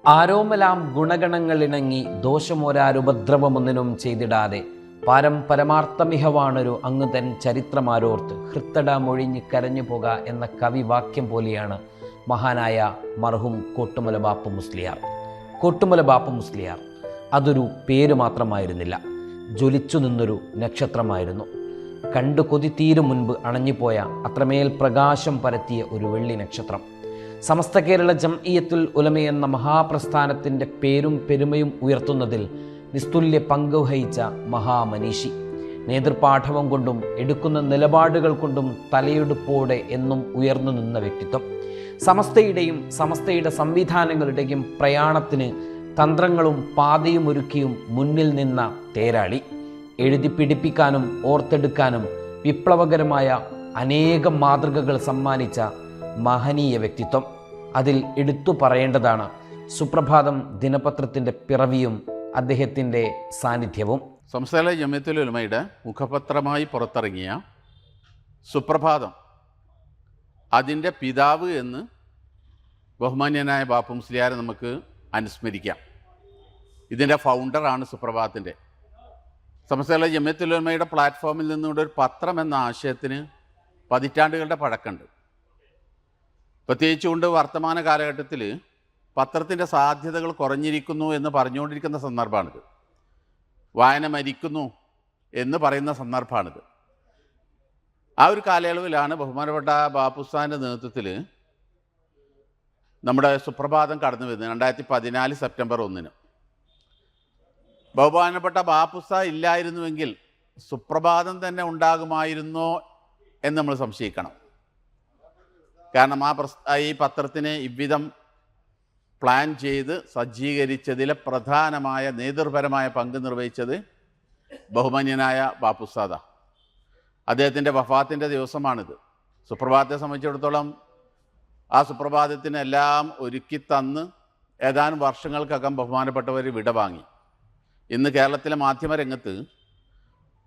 ആരോമലാം ഗുണഗണങ്ങളിണങ്ങി ദോഷമൊരാരുപദ്രവമൊന്നിനും ചെയ്തിടാതെ പരമാർത്ഥമിഹവാണൊരു അങ്ങുതൻ ചരിത്രമാരോർത്ത് ഹൃത്തട മൊഴിഞ്ഞ് കരഞ്ഞു പോക എന്ന കവിവാക്യം പോലെയാണ് മഹാനായ മർഹൂം കോട്ടുമല ബാപ്പു മുസ്ലിയാർ. കോട്ടുമല ബാപ്പു മുസ്ലിയാർ അതൊരു പേര് മാത്രമായിരുന്നില്ല, ജ്വലിച്ചു നിന്നൊരു നക്ഷത്രമായിരുന്നു. കണ്ടു കൊതിത്തീരും മുൻപ് അണഞ്ഞുപോയ അത്രമേൽ പ്രകാശം പരത്തിയ ഒരു വെള്ളി നക്ഷത്രം. സമസ്ത കേരള ജംഇയ്യത്തുൽ ഉലമ എന്ന മഹാപ്രസ്ഥാനത്തിൻ്റെ പേരും പെരുമയും ഉയർത്തുന്നതിൽ നിസ്തുല്യ പങ്കുവഹിച്ച മഹാമനീഷി. നേതൃപാഠവം കൊണ്ടും എടുക്കുന്ന നിലപാടുകൾ കൊണ്ടും തലയെടുപ്പോടെ എന്നും ഉയർന്നു നിന്ന വ്യക്തിത്വം. സമസ്തയുടെ സംവിധാനങ്ങളുടെയും പ്രയാണത്തിന് തന്ത്രങ്ങളും പാതയും ഒരുക്കിയും മുന്നിൽ നിന്ന തേരാളി. എഴുതി പിടിപ്പിക്കാനും ഓർത്തെടുക്കാനും വിപ്ലവകരമായ അനേകം മാതൃകകൾ സമ്മാനിച്ച മഹനീയ വ്യക്തിത്വം. അതിൽ എടുത്തു പറയേണ്ടതാണ് സുപ്രഭാതം ദിനപത്രത്തിൻ്റെ പിറവിയും അദ്ദേഹത്തിൻ്റെ സാന്നിധ്യവും. സംസ്ഥാന ജമിയത്തുൽ ഉലമയുടെ മുഖപത്രമായി പുറത്തിറങ്ങിയ സുപ്രഭാതം, അതിൻ്റെ പിതാവ് എന്ന് ബഹുമാന്യനായ ബാപ്പു മുസ്ലിയാരെ നമുക്ക് അനുസ്മരിക്കാം. ഇതിൻ്റെ ഫൗണ്ടറാണ് സുപ്രഭാതത്തിൻ്റെ. സംസ്ഥാന ജമിയത്തുൽ ഉലമയുടെ പ്ലാറ്റ്ഫോമിൽ നിന്നുകൊണ്ട് ഒരു പത്രം എന്ന ആശയത്തിന് പതിറ്റാണ്ടുകളുടെ പഴക്കമുണ്ട്. പ്രത്യേകിച്ചുകൊണ്ട് വർത്തമാന കാലഘട്ടത്തിൽ പത്രത്തിൻ്റെ സാധ്യതകൾ കുറഞ്ഞിരിക്കുന്നു എന്ന് പറഞ്ഞുകൊണ്ടിരിക്കുന്ന സന്ദർഭമാണിത്. വായന മരിക്കുന്നു എന്ന് പറയുന്ന സന്ദർഭമാണിത്. ആ ഒരു കാലയളവിലാണ് ബഹുമാനപ്പെട്ട ബാപ്പുസ്ഥാൻ്റെ നേതൃത്വത്തിൽ നമ്മുടെ സുപ്രഭാതം കടന്നു വരുന്നത്. 2014 സെപ്റ്റംബർ 1 ബഹുമാനപ്പെട്ട ബാപ്പുസ്ഥ ഇല്ലായിരുന്നുവെങ്കിൽ സുപ്രഭാതം തന്നെ ഉണ്ടാകുമായിരുന്നോ എന്ന് നമ്മൾ സംശയിക്കണം. കാരണം ഈ പത്രത്തിന് ഇவ்விധം പ്ലാൻ ചെയ്ത് സജ്ജീകരിച്ചതിലെ പ്രധാനമായ നേതൃപരമായ പങ്ക് നിർവഹിച്ചത് ബഹുമാന്യനായ ബാപ്പുസ്ഥാദ. അദ്ദേഹത്തിൻ്റെ വഫാത്തിൻ്റെ ദിവസമാണിത്. സുപ്രഭാതത്തെ സംബന്ധിച്ചിടത്തോളം ആ സുപ്രഭാതത്തിനെല്ലാം ഒരുക്കി തന്ന് ഏതാനും വർഷങ്ങൾക്കകം ബഹുമാനപ്പെട്ടവർ വിടവാങ്ങി. ഇന്ന് കേരളത്തിലെ മാധ്യമരംഗത്ത്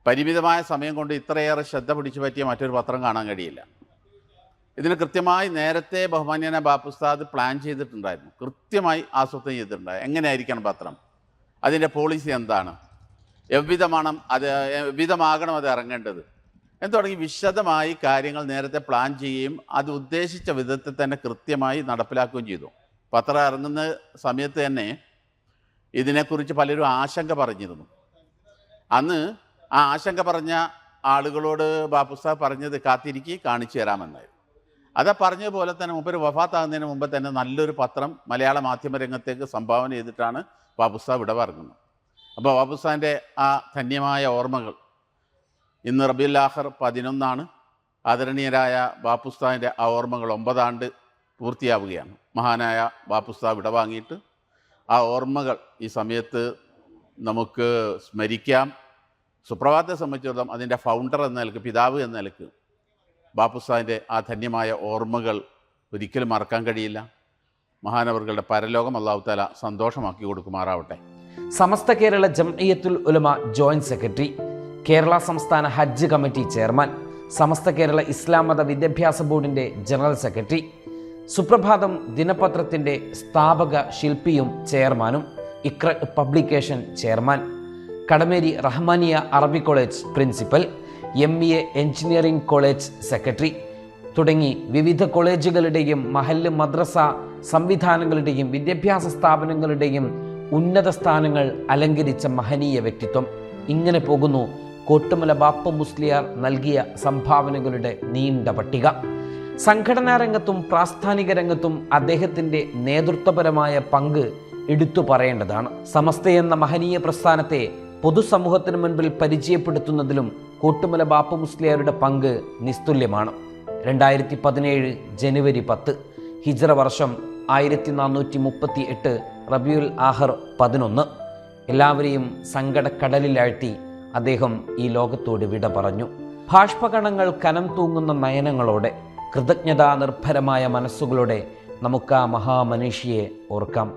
പരിമിതമായ സമയം കൊണ്ട് ഇത്രയേറെ ശ്രദ്ധ പിടിച്ചു പറ്റിയ മറ്റൊരു പത്രം കാണാൻ കഴിയില്ല. ഇതിന് കൃത്യമായി നേരത്തെ ബഹുമാന്യനായ ബാപ്പുസ്ഥാദ് പ്ലാൻ ചെയ്തിട്ടുണ്ടായിരുന്നു, കൃത്യമായി ആസൂത്രണം ചെയ്തിട്ടുണ്ടായിരുന്നു. എങ്ങനെയായിരിക്കണം പത്രം, അതിൻ്റെ പോളിസി എന്താണ്, എவ்விധമാകണം അത് ഇറങ്ങേണ്ടത് എന്ന് തുടങ്ങി വിശദമായി കാര്യങ്ങൾ നേരത്തെ പ്ലാൻ ചെയ്യുകയും അത് ഉദ്ദേശിച്ച വിധത്തിൽ തന്നെ കൃത്യമായി നടപ്പിലാക്കുകയും ചെയ്തു. പത്രം ഇറങ്ങുന്ന സമയത്ത് തന്നെ ഇതിനെക്കുറിച്ച് പലരും ആശങ്ക പറഞ്ഞിരുന്നു. അന്ന് ആ ആശങ്ക പറഞ്ഞ ആളുകളോട് ബാപ്പുസ്ഥാദ് പറഞ്ഞത് കാത്തിരിക്കി കാണിച്ചു തരാമെന്നായിരുന്നു. അത് പറഞ്ഞതുപോലെ തന്നെ മൂപ്പര് വഫാത്താകുന്നതിന് മുമ്പ് തന്നെ നല്ലൊരു പത്രം മലയാള മാധ്യമ രംഗത്തേക്ക് സംഭാവന ചെയ്തിട്ടാണ് ബാപ്പുസ്ഥാദ് വിടവാങ്ങുന്നത്. അപ്പോൾ ബാപ്പുസ്ഥാദിൻ്റെ ആ ധന്യമായ ഓർമ്മകൾ ഇന്ന് റബീഉൽ ആഖിർ 11 ആദരണീയരായ ബാപ്പുസ്ഥാദിൻ്റെ ആ ഓർമ്മകൾ 9 ആണ്ട് പൂർത്തിയാവുകയാണ്. മഹാനായ ബാപ്പുസ്ഥാദ് വിടവാങ്ങിയിട്ട് ആ ഓർമ്മകൾ ഈ സമയത്ത് നമുക്ക് സ്മരിക്കാം. സുപ്രഭാതത്തെ സംബന്ധിച്ചിടത്തോളം അതിൻ്റെ ഫൗണ്ടർ എന്ന നിലക്ക്, പിതാവ് എന്ന നിലക്ക് ബാപ്പുസ്ഥാദിൻ്റെ ആ ധന്യമായ ഓർമ്മകൾ ഒരിക്കലും മറക്കാൻ കഴിയില്ല. മഹാനവറുകളുടെ പരലോകം അല്ലാഹു തആല സന്തോഷമാക്കി കൊടുക്കുമാറാവട്ടെ. സമസ്ത കേരള ജംഇയ്യത്തുൽ ഉലമ ജോയിന്റ് സെക്രട്ടറി, കേരള സംസ്ഥാന ഹജ്ജ് കമ്മിറ്റി ചെയർമാൻ, സമസ്ത കേരള ഇസ്ലാം മത വിദ്യാഭ്യാസ ബോർഡിൻ്റെ ജനറൽ സെക്രട്ടറി, സുപ്രഭാതം ദിനപത്രത്തിൻ്റെ സ്ഥാപക ശില്പിയും ചെയർമാനും, ഇക്ര പബ്ലിക്കേഷൻ ചെയർമാൻ, കടമേരി റഹ്മാനിയ അറബി college principal, MBA engineering college secretary തുടങ്ങി വിവിധ കോളേജുകളുടെയും മഹല്ല് മദ്രസ സംവിധാനങ്ങളുടെയും വിദ്യാഭ്യാസ സ്ഥാപനങ്ങളുടെയും ഉന്നത സ്ഥാനങ്ങൾ അലങ്കരിച്ച മഹനീയ വ്യക്തിത്വം. ഇങ്ങനെ പോകുന്നു കോട്ടുമല ബാപ്പു മുസ്ലിയാർ നൽകിയ സംഭാവനകളുടെ നീണ്ട പട്ടിക. സംഘടനാ രംഗത്തും പ്രാസ്ഥാനിക രംഗത്തും അദ്ദേഹത്തിൻ്റെ നേതൃത്വപരമായ പങ്ക് എടുത്തു പറയേണ്ടതാണ്. സമസ്ത എന്ന മഹനീയ പ്രസ്ഥാനത്തെ പൊതുസമൂഹത്തിന് മുൻപിൽ പരിചയപ്പെടുത്തുന്നതിലും കോട്ടുമല ബാപ്പു മുസ്ലിയാരുടെ പങ്ക് നിസ്തുല്യമാണ്. 2017 ജനുവരി 10 ഹിജ്റ വർഷം 1438 റബീഉൽ ആഖിർ 11 എല്ലാവരെയും സങ്കടക്കടലിലാഴ്ത്തി അദ്ദേഹം ഈ ലോകത്തോട് വിട പറഞ്ഞു. ബാഷ്പകണങ്ങൾ കനം തൂങ്ങുന്ന നയനങ്ങളോടെ, കൃതജ്ഞതാ നിർഭരമായ മനസ്സുകളോടെ നമുക്ക് ആ മഹാമനീഷിയെ ഓർക്കാം.